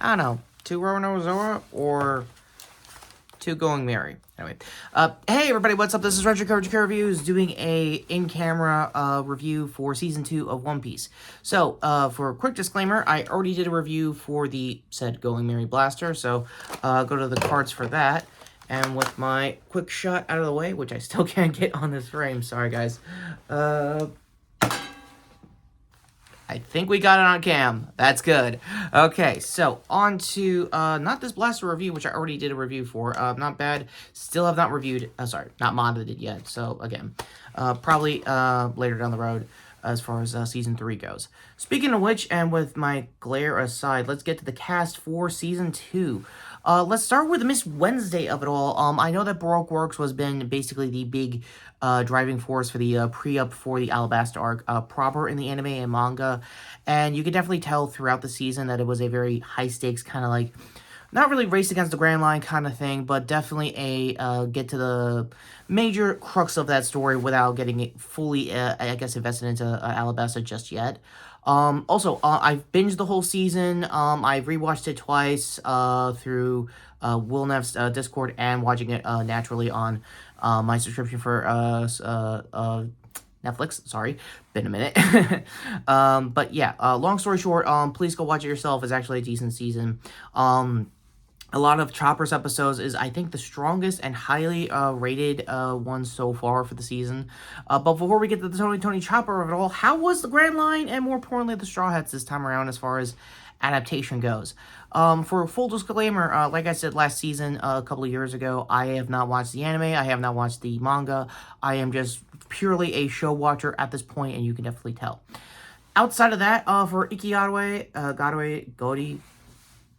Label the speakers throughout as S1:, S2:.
S1: I don't know, 2 Roanozoa or 2 Going Merry. Anyway, hey everybody, what's up? This is Retrokid Reviews doing a in-camera review for Season 2 of One Piece. So, for a quick disclaimer, I already did a review for the said Going Merry Blaster, so go to the cards for that. And with my quick shot out of the way, which I still can't get on this frame, sorry guys, I think we got it on cam. That's good. Okay, so on to, not this blaster review, which I already did a review for. Not bad. Still have not reviewed, sorry, not modded it yet. So, again, probably later down the road as far as Season 3 goes. Speaking of which, and with my glare aside, let's get to the cast for Season 2. Let's start with Miss Wednesday of it all. I know that Baroque Works was been basically the big driving force for the pre-up for the Alabasta arc proper in the anime and manga, and you could definitely tell throughout the season that it was a very high-stakes kind of like, not really race against the Grand Line kind of thing, but definitely a get to the major crux of that story without getting it fully, I guess, invested into Alabasta just yet. Also, I've binged the whole season. I've rewatched it twice through Will Neff's Discord and watching it naturally on my subscription for Netflix. Sorry, been a minute. But yeah, long story short, please go watch it yourself. It's actually a decent season. A lot of Chopper's episodes is, I think, the strongest and highly rated one so far for the season. But before we get to the Tony Chopper of it all, how was the Grand Line and, more importantly, the Straw Hats this time around as far as adaptation goes? For full disclaimer, like I said last season, a couple of years ago, I have not watched the anime, I have not watched the manga. I am just purely a show watcher at this point, and you can definitely tell. Outside of that, for Godi,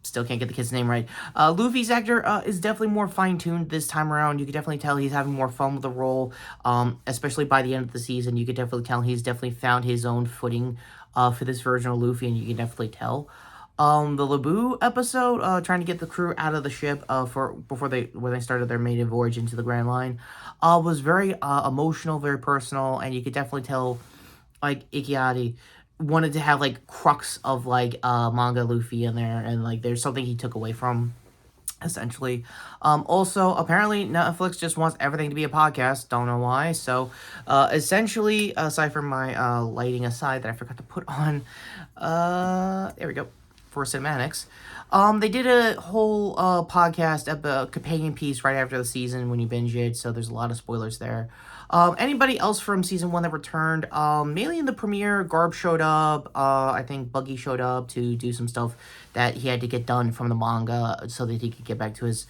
S1: still can't get the kid's name right. Luffy's actor is definitely more fine-tuned this time around. You can definitely tell he's having more fun with the role, especially by the end of the season. You can definitely tell he's definitely found his own footing for this version of Luffy, and you can definitely tell. The Labu episode, trying to get the crew out of the ship when they started their maiden voyage into the Grand Line, was very emotional, very personal, and you could definitely tell, like, Ikkiadi wanted to have, like, crux of, like, manga Luffy in there, and, like, there's something he took away from, essentially. Also, apparently, Netflix just wants everything to be a podcast, don't know why, so, essentially, aside from my, lighting aside that I forgot to put on, there we go, for cinematics, they did a whole, podcast, companion piece right after the season when you binge it, so there's a lot of spoilers there. Anybody else from Season 1 that returned? Mainly in the premiere, Garb showed up. I think Buggy showed up to do some stuff that he had to get done from the manga so that he could get back to his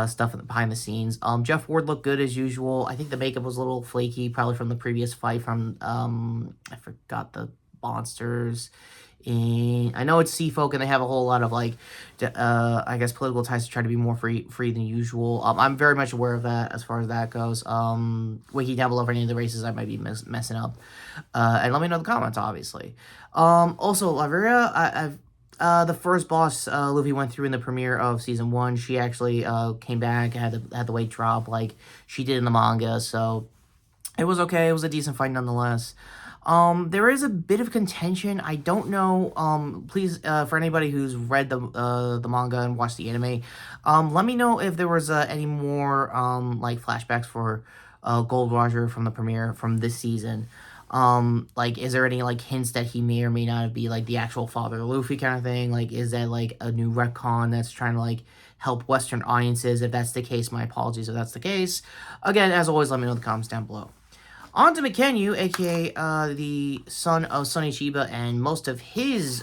S1: stuff behind the scenes. Jeff Ward looked good as usual. I think the makeup was a little flaky, probably from the previous fight from, I forgot the monsters. And I know it's Sea Folk, and they have a whole lot of, like, I guess, political ties to try to be more free than usual. I'm very much aware of that as far as that goes. Wiki down below for any of the races I might be messing up. And let me know in the comments, obviously. Also, Laveria, the first boss Luffy went through in the premiere of Season 1, she actually came back, had the weight drop like she did in the manga, so it was okay. It was a decent fight nonetheless. There is a bit of contention. I don't know, please, for anybody who's read the manga and watched the anime, let me know if there was, any more, like, flashbacks for, Gold Roger from the premiere from this season. Like, is there any, like, hints that he may or may not be, like, the actual father of Luffy kind of thing? Like, is that, like, a new retcon that's trying to, like, help Western audiences? If that's the case, my apologies if that's the case. Again, as always, let me know in the comments down below. On to Mikenyu, aka the son of Sonny Chiba, and most of his,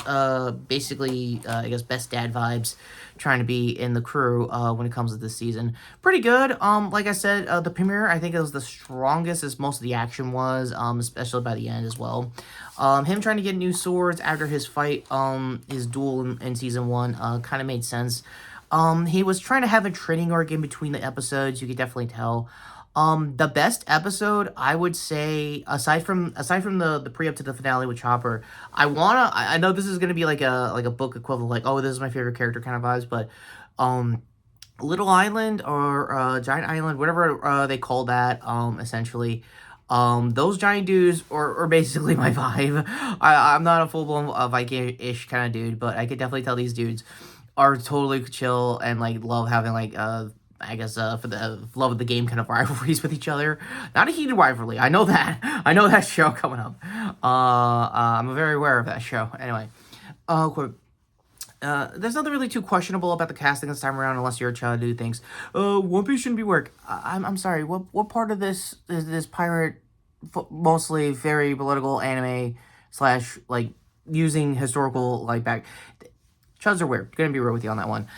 S1: basically, I guess, best dad vibes trying to be in the crew when it comes to this season. Pretty good. Like I said, the premiere, I think it was the strongest as most of the action was, especially by the end as well. Him trying to get new swords after his fight, his duel in Season 1, kind of made sense. He was trying to have a training arc in between the episodes, you could definitely tell. The best episode, I would say, aside from the pre-up to the finale with Chopper, I know this is gonna be like a book equivalent, like, oh, this is my favorite character kind of vibes, but, Little Island or, Giant Island, whatever, they call that, essentially, those giant dudes are basically my vibe. I'm not a full-blown, Viking-ish kind of dude, but I could definitely tell these dudes are totally chill and like love having like I guess for the love of the game kind of rivalries with each other. Not a heated rivalry. I know that. I know that show coming up. I'm very aware of that show. Anyway, quick. There's nothing really too questionable about the casting this time around, unless you're a child who thinks, One Piece shouldn't be work. I'm sorry. What part of this is this pirate, mostly very political anime slash like using historical like back. Chuds are weird. Gonna be real with you on that one.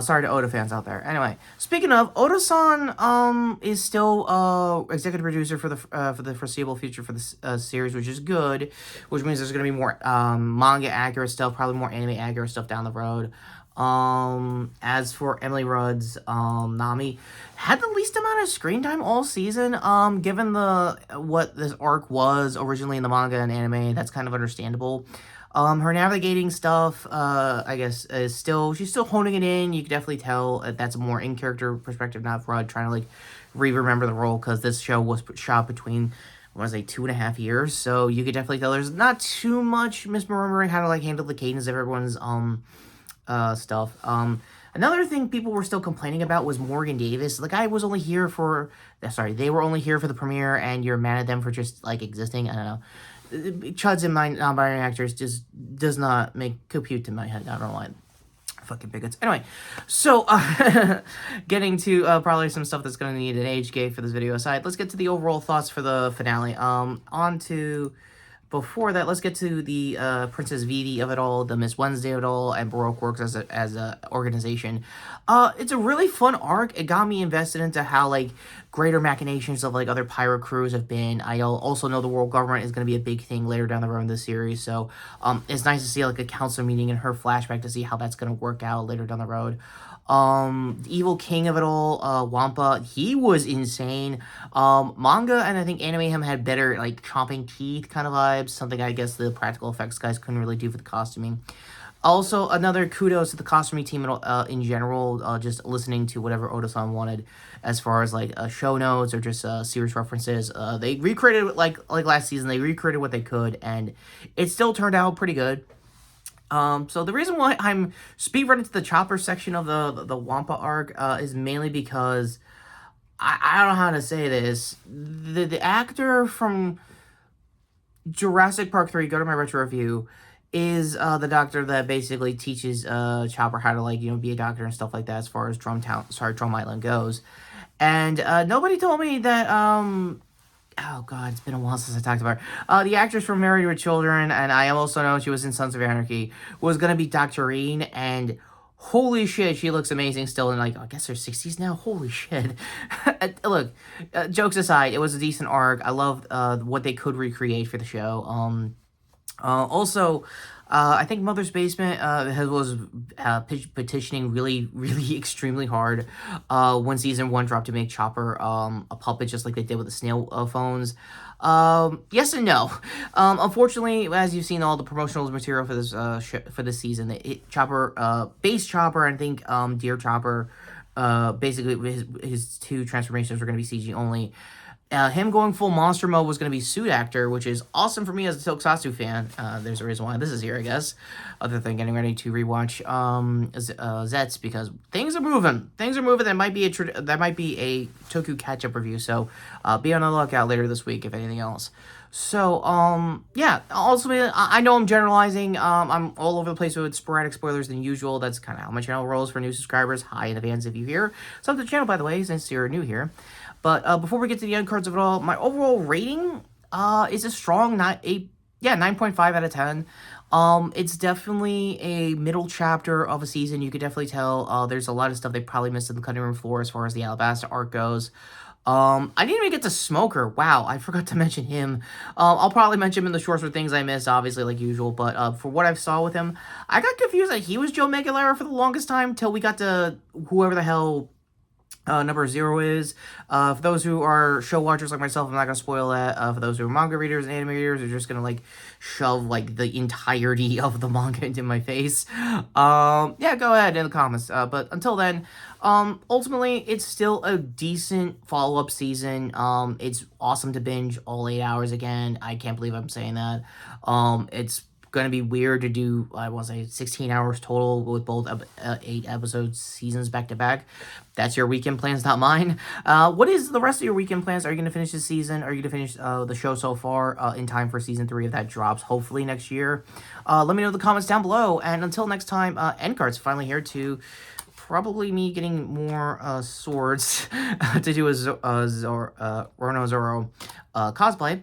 S1: Sorry to Oda fans out there. Anyway, speaking of, Oda-san is still executive producer for the foreseeable future for the series, which is good. Which means there's gonna be more manga accurate stuff, probably more anime accurate stuff down the road. As for Emily Rudd's Nami, had the least amount of screen time all season. Given what this arc was originally in the manga and anime, that's kind of understandable. Her navigating stuff, I guess, she's still honing it in. You can definitely tell that's a more in-character perspective, not Rudd trying to, like, remember the role, because this show was shot between, I want to say, 2.5 years, so you could definitely tell there's not too much misremembering how to, like, handle the cadence of everyone's, stuff. Another thing people were still complaining about was Morgan Davis. The guy was only here for, they were only here for the premiere, and you're mad at them for just, like, existing. I don't know. Chuds and my non-binary actors just does not compute in my head. I don't know why. Fucking bigots. Anyway, so getting to probably some stuff that's going to need an age gate for this video aside, let's get to the overall thoughts for the finale. Before that, let's get to the Princess Vivi of it all, the Miss Wednesday of it all, and Baroque Works as a organization. It's a really fun arc. It got me invested into how, like, greater machinations of, like, other pirate crews have been. I also know the world government is going to be a big thing later down the road in this series, so it's nice to see, like, a council meeting in her flashback to see how that's going to work out later down the road. The evil king of it all, Wampa, he was insane. Manga and I think anime him had better, like, chomping teeth kind of vibes, something I guess the practical effects guys couldn't really do for the costuming. Also, another kudos to the costuming team in general, just listening to whatever Oda-san wanted as far as, like, show notes or just series references. They recreated, like last season, they recreated what they could, and it still turned out pretty good. So the reason why I'm speedrunning to the chopper section of the Wampa arc is mainly because I don't know how to say this. The actor from Jurassic Park 3, go to my retro review, is the doctor that basically teaches Chopper how to, like, be a doctor and stuff like that as far as Drum Island goes. And nobody told me that oh god, it's been a while since I talked about her. The actress from Married with Children, and I also know she was in Sons of Anarchy, was gonna be Doctorine, and holy shit, she looks amazing still in, like, I guess her 60s now. Holy shit. Look, jokes aside, it was a decent arc. I loved what they could recreate for the show. Also, I think Mother's Basement was petitioning really, really extremely hard when Season 1 dropped to make Chopper a puppet, just like they did with the snail phones. Yes and no. Unfortunately, as you've seen all the promotional material for this season, Chopper, Base Chopper, and I think Deer Chopper, basically his two transformations were going to be CG only. Him going full monster mode was going to be suit actor, which is awesome for me as a Tokusatsu fan. There's a reason why this is here, I guess, other than getting ready to rewatch Zets, because things are moving. That might be a Toku catch-up review, so be on the lookout later this week, if anything else. So, yeah, also, I know I'm generalizing, I'm all over the place with sporadic spoilers than usual. That's kind of how my channel rolls for new subscribers. Hi in advance if you hear. Sub to the channel, by the way, since you're new here. But before we get to the end cards of it all, my overall rating is a strong 9.5 out of 10. It's definitely a middle chapter of a season. You could definitely tell there's a lot of stuff they probably missed in the cutting room floor as far as the Alabasta arc goes. I didn't even get to Smoker. Wow, I forgot to mention him. I'll probably mention him in the shorts for things I missed, obviously, like usual. But for what I saw with him, I got confused that he was Joe Megalera for the longest time till we got to whoever the hell number 0 is. For those who are show watchers like myself, I'm not gonna spoil that. For those who are manga readers and anime readers, are just gonna, like, shove, like, the entirety of the manga into my face. Yeah, go ahead in the comments. But until then, ultimately, it's still a decent follow-up season. It's awesome to binge all 8 hours again. I can't believe I'm saying that. It's going to be weird to do, I want to say, 16 hours total with both 8 episode seasons back to back. That's your weekend plans, not mine. What is the rest of your weekend plans? Are you going to finish this season? Are you going to finish the show so far in time for season 3 if that drops, hopefully next year? Let me know in the comments down below. And until next time, End Cards finally here to probably me getting more swords to do a Rono Zoro cosplay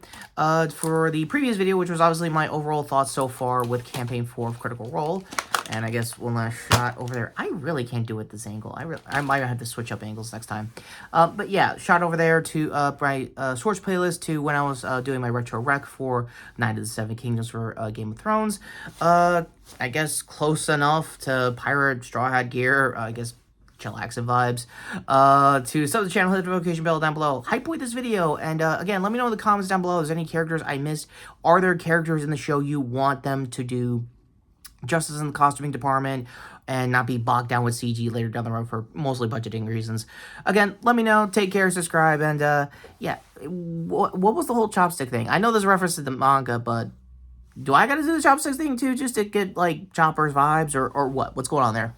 S1: for the previous video, which was obviously my overall thoughts so far with Campaign 4 of Critical Role. And I guess one last shot over there. I really can't do it this angle. I might have to switch up angles next time. But yeah, shot over there to my Swords playlist to when I was doing my retro rec for Knight of the Seven Kingdoms for Game of Thrones. I guess close enough to Pirate Straw Hat Gear. I guess chillaxing vibes. To sub the channel, hit the notification bell down below. Hype this video. And again, let me know in the comments down below if there's any characters I missed. Are there characters in the show you want them to do justice in the costuming department and not be bogged down with CG later down the road for mostly budgeting reasons? Again, let me know. Take care, subscribe, and yeah, what was the whole chopstick thing? I know there's a reference to the manga, but do I gotta do the chopsticks thing too just to get like Chopper's vibes or what? What's going on there?